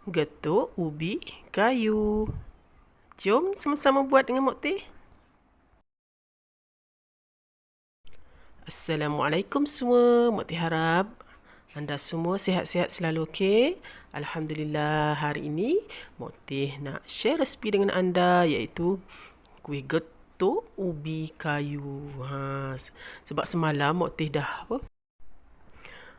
Getuk ubi kayu. Jom sama-sama buat dengan Mokti. Assalamualaikum semua. Mokti harap anda semua sihat-sihat selalu, okey? Alhamdulillah, hari ini Mokti nak share resipi dengan anda iaitu kuih getuk ubi kayu. Sebab semalam Mokti dah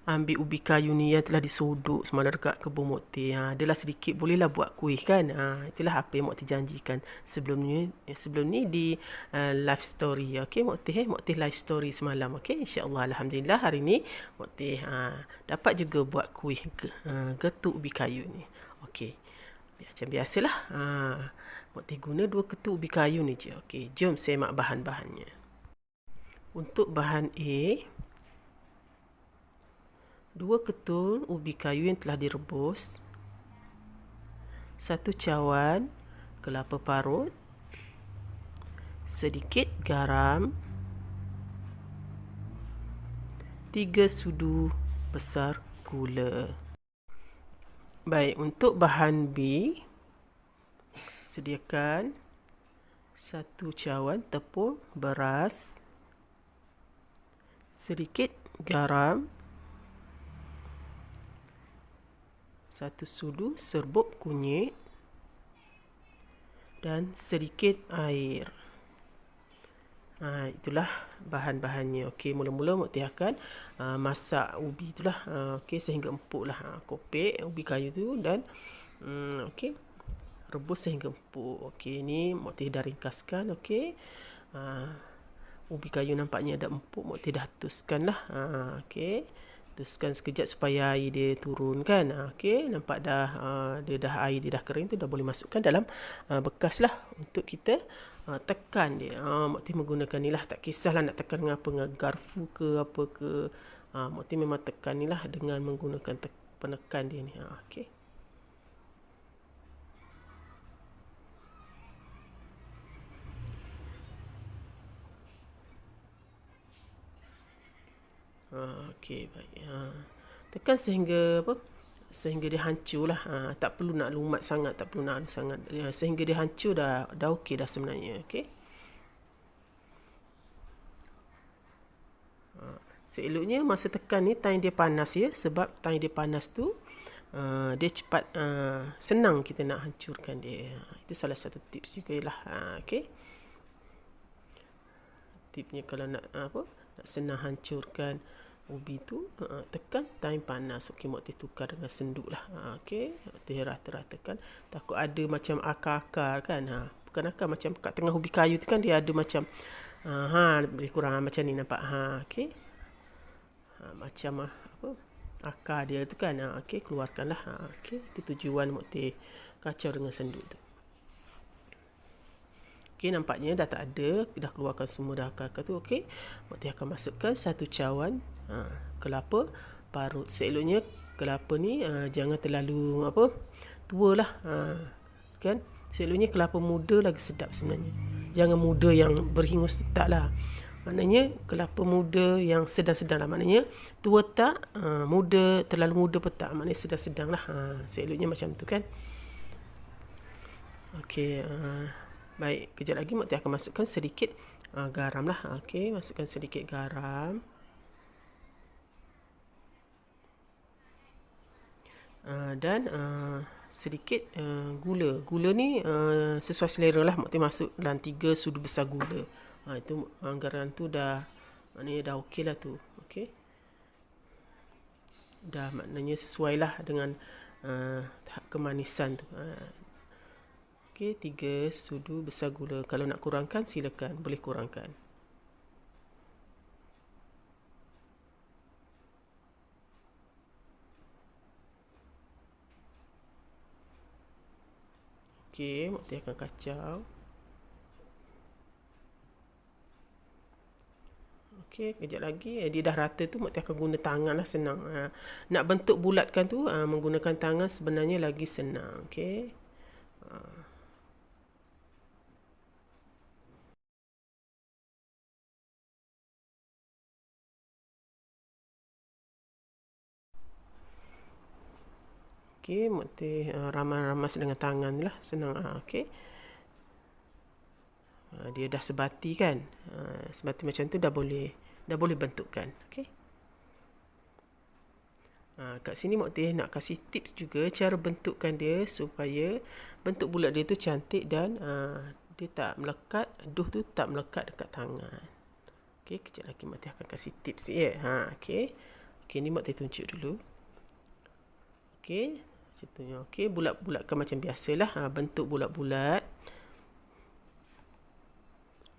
ambil ubi kayu ni yang telah disodok semalam dekat kebun Mokti. Adalah sedikit bolehlah buat kuih kan. Itulah apa yang Mokti janjikan sebelum ni di live story. Okey Mokti live story semalam. Okey, insya-Allah alhamdulillah hari ni Mokti dapat juga buat kuih getuk ubi kayu ni. Okey. Macam biasalah. Mokti guna 2 ketul ubi kayu ni je. Okey, jom semak bahan-bahannya. Untuk bahan A, 2 ketul ubi kayu yang telah direbus, 1 cawan kelapa parut, sedikit garam, 3 sudu besar gula. Baik, untuk bahan B, sediakan 1 cawan tepung beras, sedikit garam, 1 sudu serbuk kunyit dan sedikit air. Itulah bahan-bahannya. Okey, mula-mula Mokti akan masak ubi itulah. Okey, sehingga empuk lah. Kopek ubi kayu tu dan okey, rebus sehingga empuk. Okey, ni Mokti dah ringkaskan. Okey, ubi kayu nampaknya ada empuk. Mokti dah tuskan lah. Okey, tuskan sekejap supaya air dia turun kan. Okey, nampak dah dia dah air dia dah kering tu, dah boleh masukkan dalam bekas lah untuk kita tekan dia. Mokti menggunakan ni lah, tak kisahlah nak tekan dengan apa, dengan garfu ke apa ke. Mokti memang tekan ni lah dengan menggunakan penekan dia ni. Okey. Okey, baik. Tekan sehingga apa? Sehingga dia hancur lah. Tak perlu nak lumat sangat, tak perlu nak sangat. Sehingga dia hancur dah okey dah sebenarnya. Okey. Seeloknya masa tekan ni time dia panas ya, sebab time dia panas tu dia cepat senang kita nak hancurkan dia. Itu salah satu tips juga lah. Okey. Tipnya kalau nak nak senang hancurkan ubi tu, tekan time panas. Okey, Mokti tukar dengan senduk lah. Okey, Mokti rata-ratakan. Takut ada macam akar-akar kan. Bukan akar, macam kat tengah ubi kayu tu kan dia ada macam lebih kurang macam ni nampak. Okey. Macam akar dia tu kan. Okey, keluarkanlah. Okey, itu tujuan Mokti kacau dengan senduk tu. Okey, nampaknya dah tak ada, dah keluarkan semua dah akar-akar tu. Okey, Mokti akan masukkan 1 cawan kelapa parut. Seeloknya kelapa ni jangan terlalu tua lah. Kan? Seeloknya kelapa muda lagi sedap sebenarnya. Jangan muda yang berhingus tak lah. Maknanya kelapa muda yang sedang-sedang lah. Maknanya tua tak, muda, terlalu muda pun tak. Maknanya sedang-sedang lah. Seeloknya macam tu kan. Okey, baik, kejap lagi Mokti akan masukkan sedikit garam lah. Okey, masukkan sedikit garam. Dan sedikit gula. Gula ni sesuai selera lah. Mokti masuk dalam 3 sudu besar gula. Itu garam tu dah, maknanya dah okey lah tu. Okey. Dah maknanya sesuai lah dengan kemanisan tu. Okey, 3 sudu besar gula. Kalau nak kurangkan silakan, boleh kurangkan. Okey, Mokti akan kacau. Okey, kejap lagi dia dah rata tu, Mokti akan guna tangan lah, senang. Nak bentuk bulatkan tu menggunakan tangan sebenarnya lagi senang. Okey. Okey, Mukti ramas-ramas dengan tangan lah, senang. Okey. Dia dah sebati kan. Sebati macam tu dah boleh bentukkan. Okey. Kat sini Mukti nak kasih tips juga cara bentukkan dia supaya bentuk bulat dia tu cantik dan dia tak melekat, duh tu tak melekat dekat tangan. Okey, kejap lagi Mukti akan kasih tips ya. Okey. Okey, ni Mukti tunjuk dulu. Okey, macam tu. Okey, bulat-bulatkan macam biasalah. Bentuk bulat-bulat.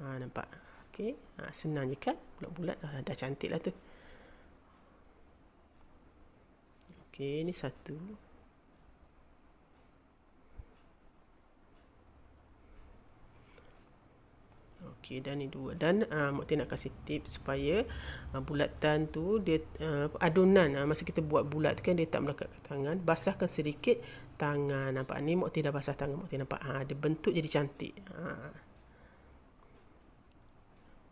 Nampak? Okey, senang je kan? Bulat-bulat dah cantik lah tu. Okey, ni satu. Okey, dan ni dua. Dan Mukti nak kasih tips supaya bulatan tu dia adunan masa kita buat bulat tu kan dia tak melekat ke tangan. Basahkan sedikit tangan. Nampak ni Mukti dah basah tangan. Mukti nampak dia bentuk jadi cantik.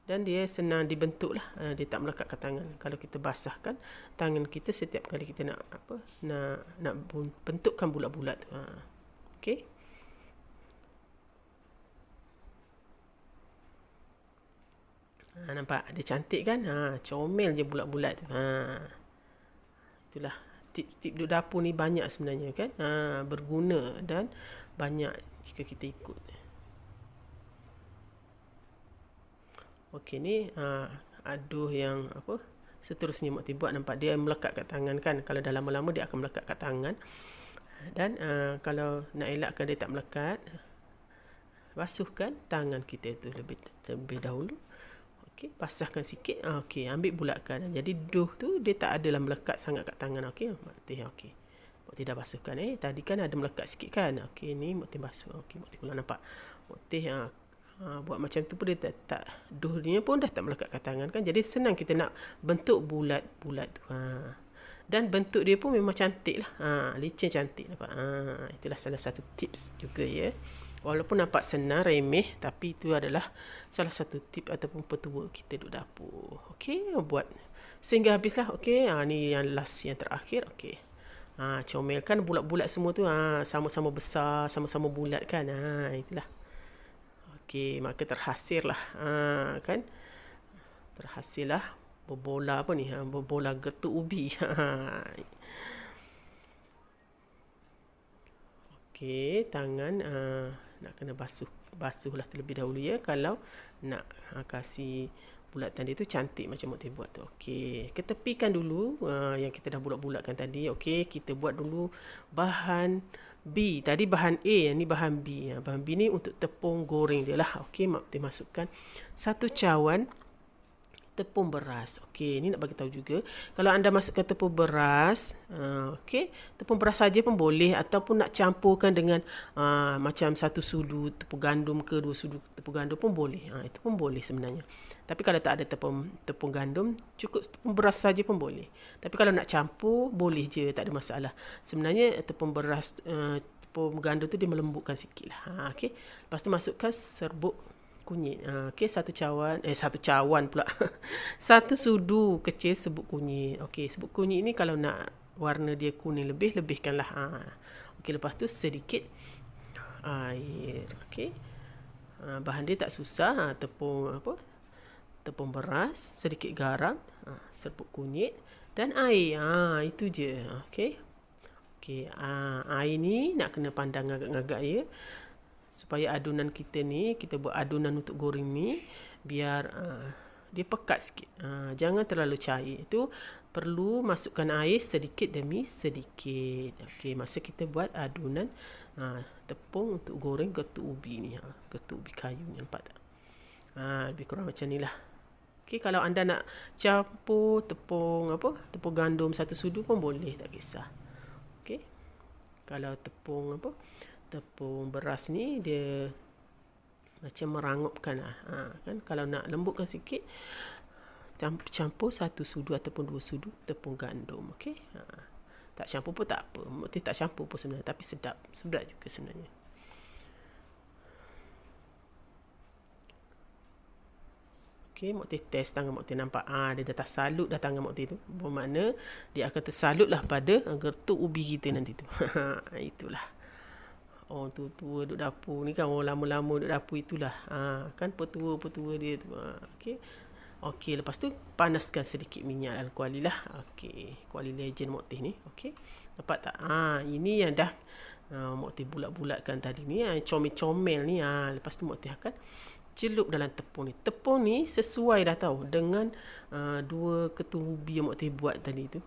Dan dia senang dibentuk lah. Dia tak melekat ke tangan. Kalau kita basahkan tangan kita setiap kali kita nak bentukkan bulat-bulat tu. Okey. Nampak dia cantik kan? Comel je bulat-bulat tu. Itulah tip-tip duk dapur ni banyak sebenarnya kan? Berguna dan banyak jika kita ikut. Okey, ni aduh yang seterusnya Mukti buat. Nampak dia melekat kat tangan kan? Kalau dah lama-lama dia akan melekat kat tangan. Dan kalau nak elakkan dia tak melekat, basuhkan tangan kita tu lebih dahulu. Okey, basahkan sikit. Okey, ambil bulatkan. Jadi duh tu dia tak adalah melekat sangat kat tangan. Okey, Mukti okey. Mukti dah basuhkan. Tadi kan ada melekat sikit kan? Okey, ni Mukti basuh. Okey, Mukti ulang. Nampak? Mukti buat macam tu pun dia tak duhnya pun dah tak melekat kat tangan kan. Jadi senang kita nak bentuk bulat-bulat tu. Dan bentuk dia pun memang cantik lah. Licin cantik. Nampak? Itulah salah satu tips juga ya. Walaupun nampak senang, remeh, tapi itu adalah salah satu tip ataupun petua kita duduk dapur. Okey, buat sehingga habislah. Okey, ni yang last, yang terakhir. Okey. Comel kan bulat-bulat semua tu. Sama-sama besar, sama-sama bulat kan. Itulah. Okey, maka terhasil lah. Kan? Terhasil lah berbola apa ni? Berbola getuk ubi. Okey, tangan nak kena basuhlah terlebih dahulu ya kalau nak kasih bulatan dia tu cantik macam Mukti buat tu. Okey, ketepikan dulu yang kita dah bulat-bulatkan tadi. Okey, kita buat dulu bahan B. Tadi bahan A, yang ni bahan B. Bahan B ni untuk tepung goreng dia lah. Okey, Mukti masukkan 1 cawan tepung beras. Okey, ni nak bagi tahu juga. Kalau anda masukkan tepung beras, okey, tepung beras saja pun boleh ataupun nak campurkan dengan macam 1 sudu tepung gandum ke 2 sudu tepung gandum pun boleh. Itu pun boleh sebenarnya. Tapi kalau tak ada tepung gandum, cukup tepung beras saja pun boleh. Tapi kalau nak campur, boleh je, tak ada masalah. Sebenarnya tepung beras, tepung gandum tu dia melembutkan sikit lah. Okey. Lepas tu masukkan serbuk kunyit. Okey, 1 cawan pula. 1 sudu kecil serbuk kunyit. Okey, serbuk kunyit ni kalau nak warna dia kuning lebihkanlah. Okey, lepas tu sedikit air. Okey. Bahan dia tak susah. Tepung beras, sedikit garam, serbuk kunyit dan air. Itu je. Okey. Okey, air ni nak kena pandang agak-agak ya. Supaya adunan kita ni, kita buat adunan untuk goreng ni biar dia pekat sikit. Jangan terlalu cair. Itu perlu masukkan air sedikit demi sedikit. Okey, masa kita buat adunan tepung untuk goreng getuk ubi ni. Getuk ubi kayu ni, nampak tak? Lebih kurang macam ni lah. Okey, kalau anda nak campur tepung gandum 1 sudu pun boleh, tak kisah. Okey. Kalau tepung beras ni dia macam merangupkan kan. Kalau nak lembutkan sikit, campur 1 sudu ataupun 2 sudu tepung gandum. Okey. Tak campur pun tak apa. Mukti tak campur pun sebenarnya, tapi sedap juga sebenarnya. Okey, Mok Teh test tangan Mok Teh, nampak dia dah tersalut dah tangan Mok Teh tu. Bermakna dia akan tersalutlah pada getuk ubi kita nanti tu. Itulah. Orang tua-tua duduk dapur ni kan, orang lama-lama duduk dapur itulah. Kan petua-petua dia tu. Okey. Okey, lepas tu panaskan sedikit minyak dalam kuali lah. Okey, kuali legend Mok Teh ni. Okey. Nampak tak? Ini yang dah Mok Teh bulat-bulatkan tadi ni, comel-comel ni. Lepas tu Mok Teh akan celup dalam tepung ni. Tepung ni sesuai dah tahu dengan 2 ketul ubi yang Mok Teh buat tadi tu.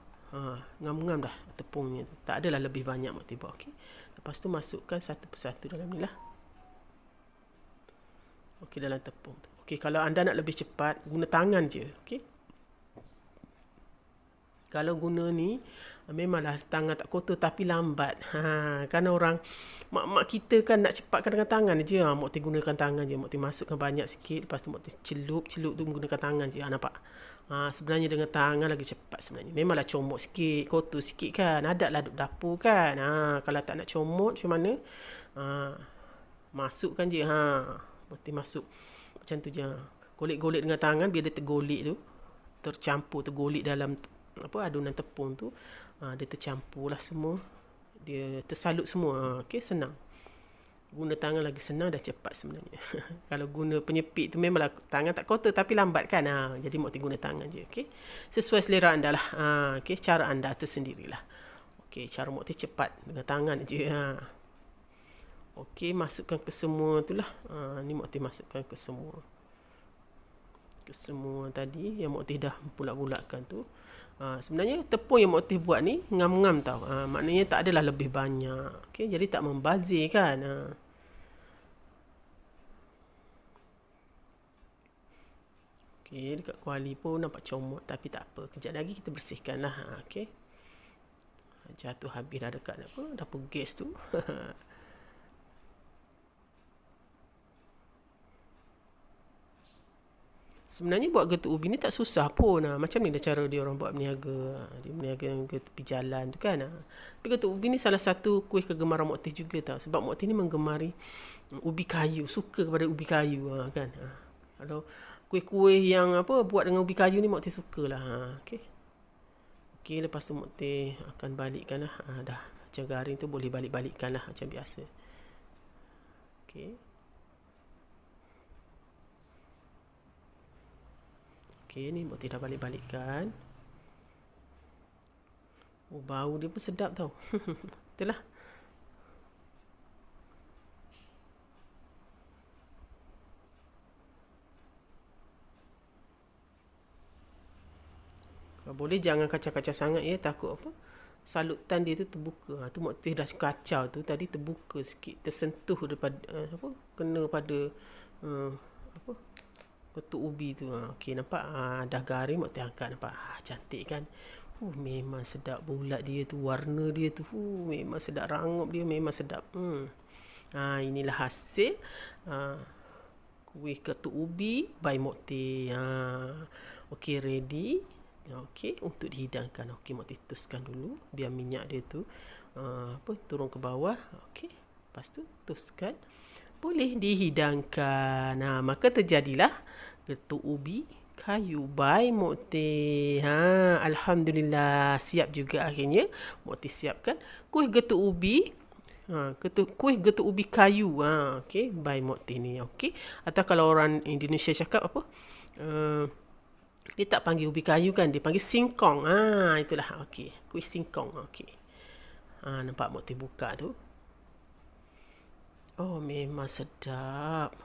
Ngam-ngam dah tepungnya tu. Tak adalah lebih banyak Mok Teh buat. Okey. Lepas tu masukkan satu persatu dalam ni lah. Okey, dalam tepung tu. Okey, kalau anda nak lebih cepat, guna tangan je. Okey. Kalau guna ni, memanglah tangan tak kotor tapi lambat. Kan orang mak-mak kita kan nak cepatkan dengan tangan je. Mok Teh gunakan tangan je. Mok Teh masukkan banyak sikit, lepas tu Mok Teh celup tu menggunakan tangan je. Nampak? Sebenarnya dengan tangan lagi cepat sebenarnya. Memanglah comot sikit, kotor sikit kan. Adalah duduk dapur kan. Kalau tak nak comot macam mana? Masukkan je. Mok Teh masuk macam tu je. Golek-golek dengan tangan biar dia tergolek tu. Tergolek dalam adunan tepung tu. Dia tercampur lah semua. Dia tersalut semua. Okey, senang. Guna tangan lagi senang, dah cepat sebenarnya. Kalau guna penyepit tu memanglah tangan tak kotor tapi lambat kan. Jadi Mok Teh guna tangan je. Okey. Sesuai selera anda lah. Okey, cara anda tersendirilah. Okey, cara Mok Teh cepat dengan tangan je. Okey, masukkan ke semua tu lah. Ni Mok Teh masukkan ke semua. Ke semua tadi yang Mok Teh dah bulat-bulatkan tu. Sebenarnya tepung yang Mok Teh buat ni ngam-ngam tau. Maknanya tak adalah lebih banyak. Okey, jadi tak membazir kan. Okey, dekat kuali pun nampak comot tapi tak apa. Kejap lagi kita bersihkan lah. Okey. Jatuh habis dah dekat dapur gas tu. Sebenarnya buat getuk ubi ni tak susah pun. Macam ni dah cara dia orang buat berniaga. Dia berniaga ke tepi jalan tu kan. Tapi getuk ubi ni salah satu kuih kegemaran Mok Teh juga tau. Sebab Mok Teh ni menggemari ubi kayu. Suka kepada ubi kayu kan. Kalau kuih-kuih yang buat dengan ubi kayu ni Mok Teh sukalah. Okey. Okey, lepas tu Mok Teh akan balikkan lah. Dah macam garing tu boleh balik-balikkan lah macam biasa. Okey. Okey, ni Mok Teh dah balik-balikkan. Bau dia pun sedap tau. Itulah. Boleh jangan kacau-kacau sangat ya, takut salutan dia tu terbuka. Tu Mok Teh dah kacau tu tadi terbuka sikit, tersentuh daripada kena pada getuk ubi tu. Okey, nampak dah garing. Mok Teh angkat, nampak cantik kan. Memang sedap bulat dia tu, warna dia tu memang sedap, rangup dia memang sedap. Inilah hasil kuih getuk ubi by Mok Teh. Okey, ready. Okey, untuk dihidangkan. Okey, Mok Teh tuskan dulu biar minyak dia tu turun ke bawah. Okey, lepas tu tuskan, boleh dihidangkan. Maka terjadilah getuk ubi kayu by Mok Teh. Alhamdulillah, siap juga akhirnya Mok Teh siapkan kuih getuk ubi. Kuih getuk ubi kayu. Okey, by Mok Teh ni. Okey, atau kalau orang Indonesia cakap dia tak panggil ubi kayu kan, dia panggil singkong. Itulah. Okey, kuih singkong. Okey. Nampak Mok Teh buka tu. Memang sedap.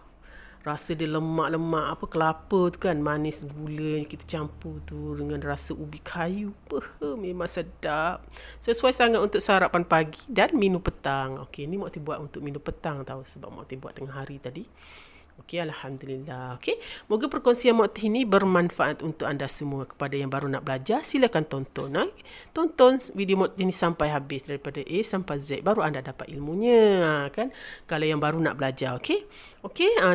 Rasa dia lemak-lemak kelapa tu kan, manis gula kita campur tu dengan rasa ubi kayu. Memang sedap. Sesuai sangat untuk sarapan pagi dan minum petang. Okey, ni Mok Teh buat untuk minum petang tau, sebab Mok Teh buat tengah hari tadi. Okey, Alhamdulillah. Okey, moga perkongsian Mok Teh ini bermanfaat untuk anda semua. Kepada yang baru nak belajar, silakan tonton. Tonton video Mok Teh ini sampai habis, daripada A sampai Z, baru anda dapat ilmunya kan. Kalau yang baru nak belajar, okey.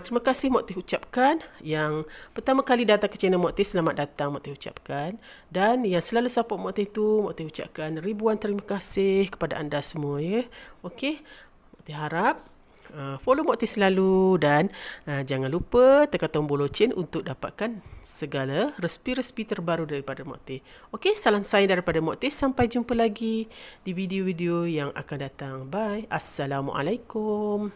Terima kasih Mok Teh ucapkan. Yang pertama kali datang ke channel Mok Teh, selamat datang Mok Teh ucapkan. Dan yang selalu support Mok Teh tu, Mok Teh ucapkan ribuan terima kasih kepada anda semua ya. Okey. Mok Teh harap Follow Mokti selalu dan jangan lupa tekan tombol loceng untuk dapatkan segala resipi-resipi terbaru daripada Mokti. Okey, salam sayang daripada Mokti. Sampai jumpa lagi di video-video yang akan datang. Bye. Assalamualaikum.